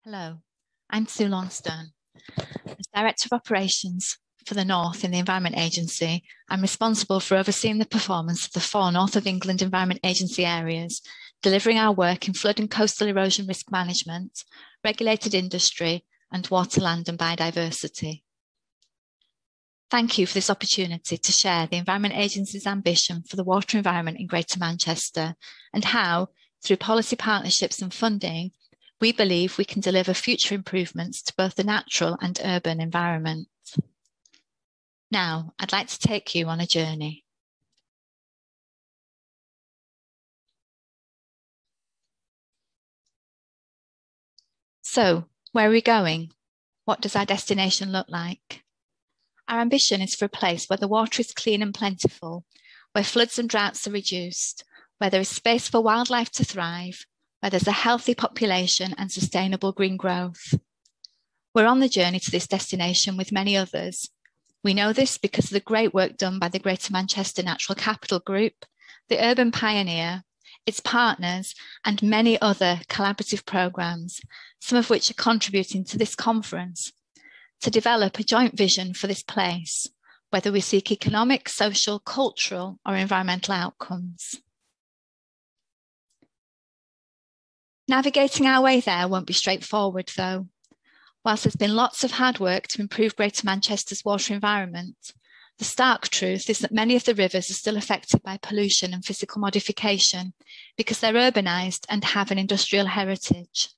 Hello, I'm Sue Longstone. As Director of Operations for the North in the Environment Agency, I'm responsible for overseeing the performance of the 4 North of England Environment Agency areas, delivering our work in flood and coastal erosion risk management, regulated industry, and water, land and biodiversity. Thank you for this opportunity to share the Environment Agency's ambition for the water environment in Greater Manchester and how, through policy partnerships and funding, we believe we can deliver future improvements to both the natural and urban environment. Now, I'd like to take you on a journey. So, where are we going? What does our destination look like? Our ambition is for a place where the water is clean and plentiful, where floods and droughts are reduced, where there is space for wildlife to thrive, where there's a healthy population and sustainable green growth. We're on the journey to this destination with many others. We know this because of the great work done by the Greater Manchester Natural Capital Group, the Urban Pioneer, its partners, and many other collaborative programmes, some of which are contributing to this conference, to develop a joint vision for this place, whether we seek economic, social, cultural, or environmental outcomes. Navigating our way there won't be straightforward, though. Whilst there's been lots of hard work to improve Greater Manchester's water environment, the stark truth is that many of the rivers are still affected by pollution and physical modification because they're urbanised and have an industrial heritage.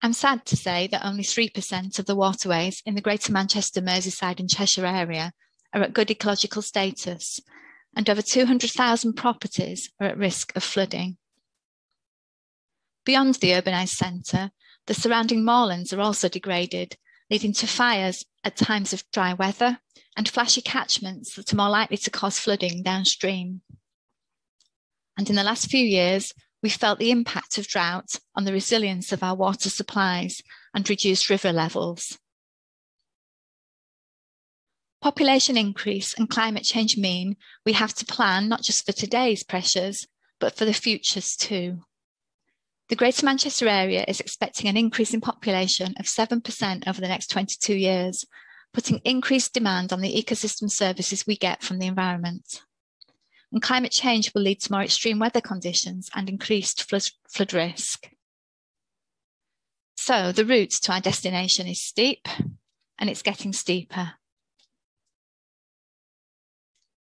I'm sad to say that only 3% of the waterways in the Greater Manchester, Merseyside and Cheshire area are at good ecological status, and over 200,000 properties are at risk of flooding. Beyond the urbanised centre, the surrounding moorlands are also degraded, leading to fires at times of dry weather and flashy catchments that are more likely to cause flooding downstream. And in the last few years, we've felt the impact of drought on the resilience of our water supplies and reduced river levels. Population increase and climate change mean we have to plan not just for today's pressures, but for the futures too. The Greater Manchester area is expecting an increase in population of 7% over the next 22 years, putting increased demand on the ecosystem services we get from the environment. And climate change will lead to more extreme weather conditions and increased flood risk. So the route to our destination is steep, and it's getting steeper.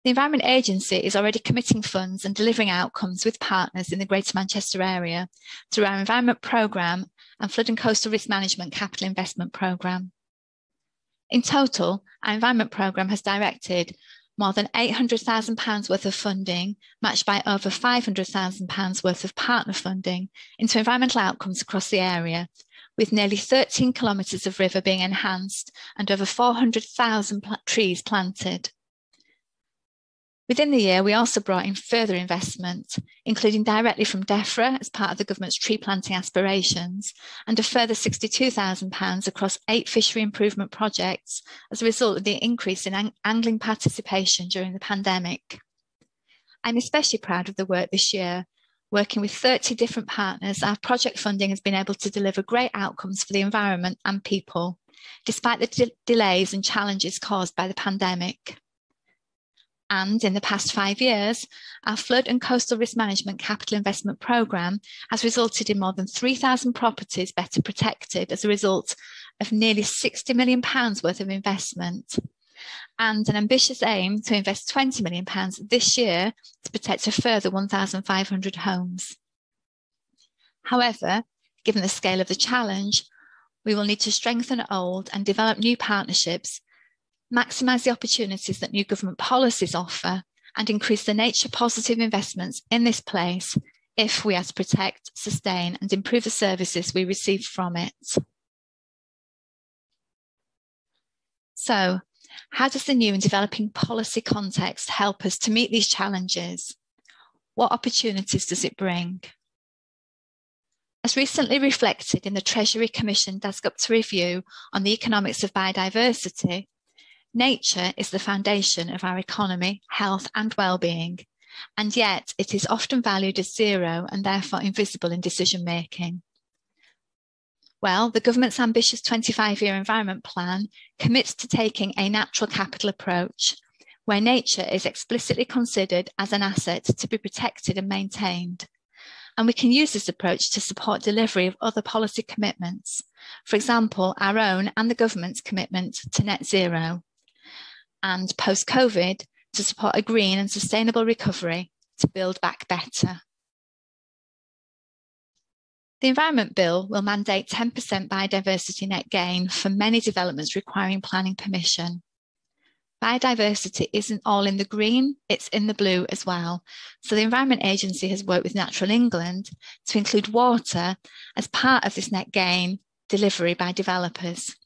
The Environment Agency is already committing funds and delivering outcomes with partners in the Greater Manchester area through our Environment Programme and Flood and Coastal Risk Management Capital Investment Programme. In total, our Environment Programme has directed more than £800,000 worth of funding, matched by over £500,000 worth of partner funding, into environmental outcomes across the area, with nearly 13 kilometres of river being enhanced and over 400,000 trees planted. Within the year, we also brought in further investment, including directly from DEFRA as part of the government's tree planting aspirations, and a further £62,000 across 8 fishery improvement projects as a result of the increase in angling participation during the pandemic. I'm especially proud of the work this year. Working with 30 different partners, our project funding has been able to deliver great outcomes for the environment and people, despite the delays and challenges caused by the pandemic. And in the past 5 years, our Flood and Coastal Risk Management Capital Investment Programme has resulted in more than 3,000 properties better protected as a result of nearly £60 million worth of investment, and an ambitious aim to invest £20 million this year to protect a further 1,500 homes. However, given the scale of the challenge, we will need to strengthen old and develop new partnerships, maximise the opportunities that new government policies offer, and increase the nature positive investments in this place if we are to protect, sustain and improve the services we receive from it. So, how does the new and developing policy context help us to meet these challenges? What opportunities does it bring? As recently reflected in the Treasury Commission Dasgupt review on the economics of biodiversity, nature is the foundation of our economy, health and well-being, and yet it is often valued as zero and therefore invisible in decision making. Well, the government's ambitious 25-year environment plan commits to taking a natural capital approach, where nature is explicitly considered as an asset to be protected and maintained. And we can use this approach to support delivery of other policy commitments, for example, our own and the government's commitment to net zero, and post-COVID to support a green and sustainable recovery to build back better. The Environment Bill will mandate 10% biodiversity net gain for many developments requiring planning permission. Biodiversity isn't all in the green, it's in the blue as well. So the Environment Agency has worked with Natural England to include water as part of this net gain delivery by developers.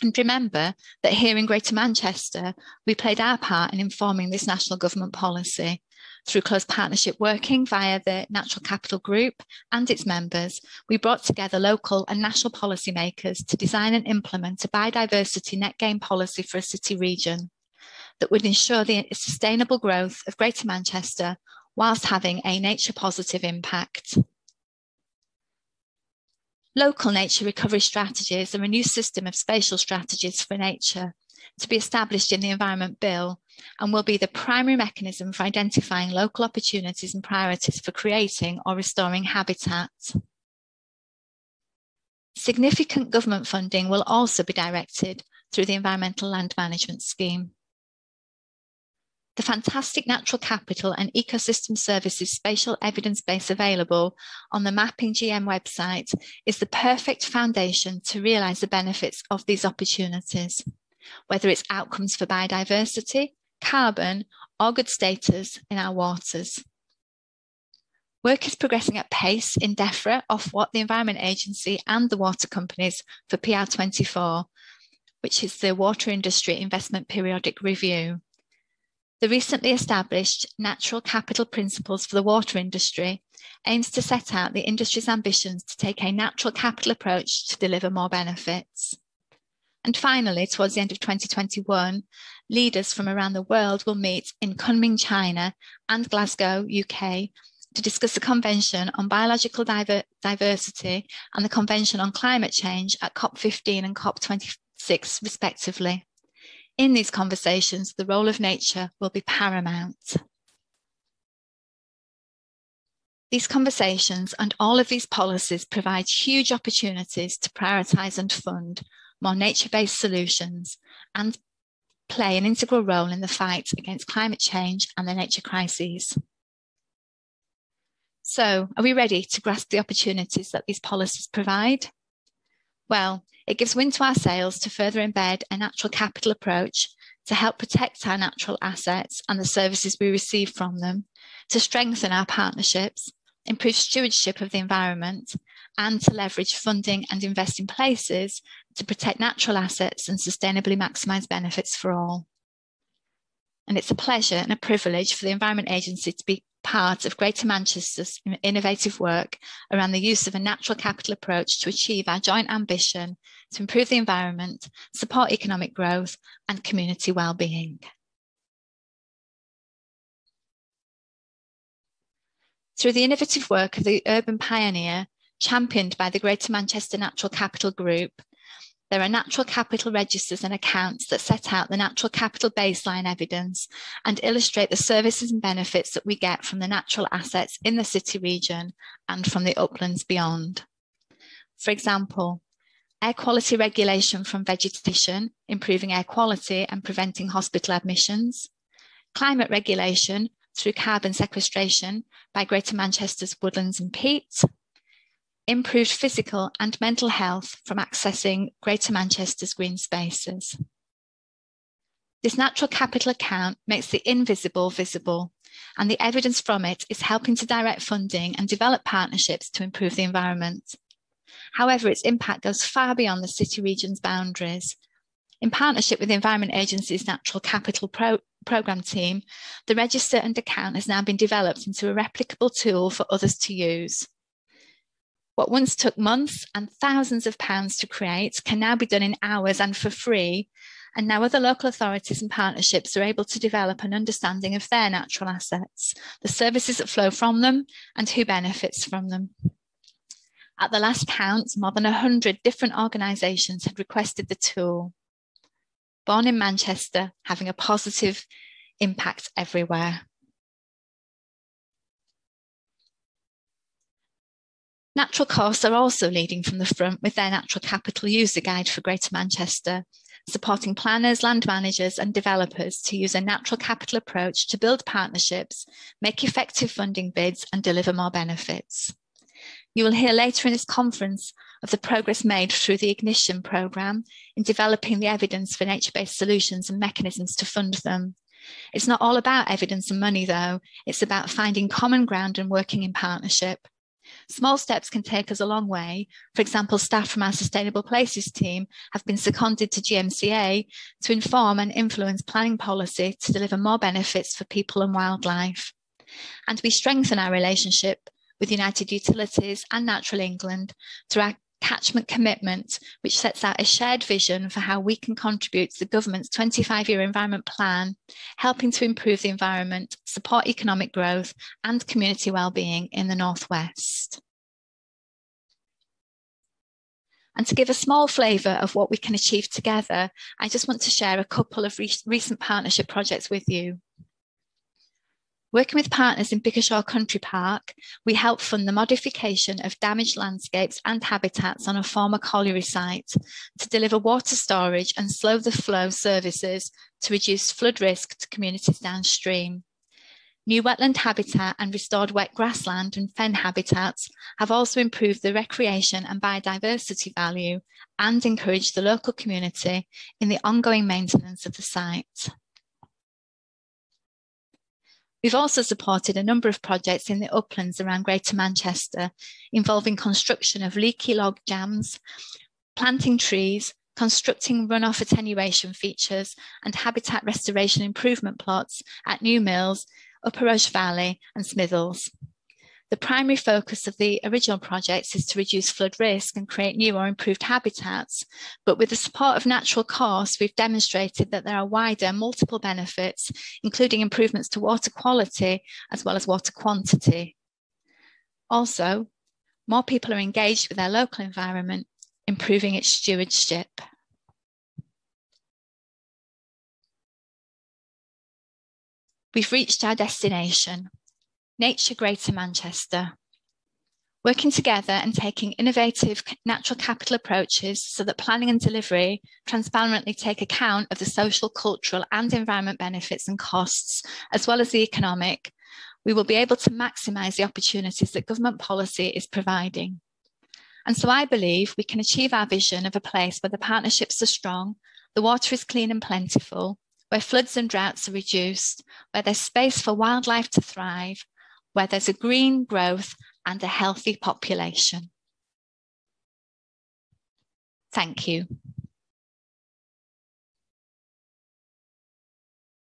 And remember that here in Greater Manchester, we played our part in informing this national government policy. Through close partnership working via the Natural Capital Group and its members, we brought together local and national policymakers to design and implement a biodiversity net gain policy for a city region that would ensure the sustainable growth of Greater Manchester whilst having a nature positive impact. Local nature recovery strategies are a new system of spatial strategies for nature to be established in the Environment Bill and will be the primary mechanism for identifying local opportunities and priorities for creating or restoring habitats. Significant government funding will also be directed through the Environmental Land Management Scheme. The fantastic natural capital and ecosystem services spatial evidence base available on the Mapping GM website is the perfect foundation to realise the benefits of these opportunities, whether it's outcomes for biodiversity, carbon, or good status in our waters. Work is progressing at pace in DEFRA, Ofwat, the Environment Agency and the water companies for PR24, which is the Water Industry Investment Periodic Review. The recently established Natural Capital Principles for the water industry aims to set out the industry's ambitions to take a natural capital approach to deliver more benefits. And finally, towards the end of 2021, leaders from around the world will meet in Kunming, China and Glasgow, UK, to discuss the Convention on Biological Diversity and the Convention on Climate Change at COP15 and COP26, respectively. In these conversations, the role of nature will be paramount. These conversations and all of these policies provide huge opportunities to prioritise and fund more nature-based solutions and play an integral role in the fight against climate change and the nature crises. So, are we ready to grasp the opportunities that these policies provide? Well, it gives wind to our sails to further embed a natural capital approach to help protect our natural assets and the services we receive from them, to strengthen our partnerships, improve stewardship of the environment, and to leverage funding and invest in places to protect natural assets and sustainably maximise benefits for all. And it's a pleasure and a privilege for the Environment Agency to be part of Greater Manchester's innovative work around the use of a natural capital approach to achieve our joint ambition to improve the environment, support economic growth and community well-being. Through the innovative work of the Urban Pioneer, championed by the Greater Manchester Natural Capital Group, there are natural capital registers and accounts that set out the natural capital baseline evidence and illustrate the services and benefits that we get from the natural assets in the city region and from the uplands beyond. For example, air quality regulation from vegetation, improving air quality and preventing hospital admissions, climate regulation through carbon sequestration by Greater Manchester's woodlands and peat, improved physical and mental health from accessing Greater Manchester's green spaces. This natural capital account makes the invisible visible, and the evidence from it is helping to direct funding and develop partnerships to improve the environment. However, its impact goes far beyond the city region's boundaries. In partnership with the Environment Agency's Natural Capital Programme team, the register and account has now been developed into a replicable tool for others to use. What once took months and thousands of pounds to create can now be done in hours and for free, and now other local authorities and partnerships are able to develop an understanding of their natural assets, the services that flow from them, and who benefits from them. At the last count, more than 100 different organisations had requested the tool. Born in Manchester, having a positive impact everywhere. Natural Course are also leading from the front with their Natural Capital User Guide for Greater Manchester, supporting planners, land managers and developers to use a natural capital approach to build partnerships, make effective funding bids and deliver more benefits. You will hear later in this conference of the progress made through the Ignition programme in developing the evidence for nature-based solutions and mechanisms to fund them. It's not all about evidence and money though, it's about finding common ground and working in partnership. Small steps can take us a long way. For example, staff from our Sustainable Places team have been seconded to GMCA to inform and influence planning policy to deliver more benefits for people and wildlife. And we strengthen our relationship with United Utilities and Natural England through our catchment commitment, which sets out a shared vision for how we can contribute to the government's 25-year environment plan, helping to improve the environment, support economic growth and community wellbeing in the North West. And to give a small flavour of what we can achieve together, I just want to share a couple of recent partnership projects with you. Working with partners in Bickershaw Country Park, we help fund the modification of damaged landscapes and habitats on a former colliery site to deliver water storage and slow the flow services to reduce flood risk to communities downstream. New wetland habitat and restored wet grassland and fen habitats have also improved the recreation and biodiversity value and encouraged the local community in the ongoing maintenance of the site. We've also supported a number of projects in the uplands around Greater Manchester, involving construction of leaky log jams, planting trees, constructing runoff attenuation features and habitat restoration improvement plots at New Mills, Upper Roch Valley and Smithills. The primary focus of the original projects is to reduce flood risk and create new or improved habitats, but with the support of Natural Course, we've demonstrated that there are wider multiple benefits, including improvements to water quality as well as water quantity. Also, more people are engaged with their local environment, improving its stewardship. We've reached our destination. Nature Greater Manchester. Working together and taking innovative natural capital approaches so that planning and delivery transparently take account of the social, cultural and environment benefits and costs, as well as the economic, we will be able to maximise the opportunities that government policy is providing. And so I believe we can achieve our vision of a place where the partnerships are strong, the water is clean and plentiful, where floods and droughts are reduced, where there's space for wildlife to thrive, where there's a green growth and a healthy population. Thank you.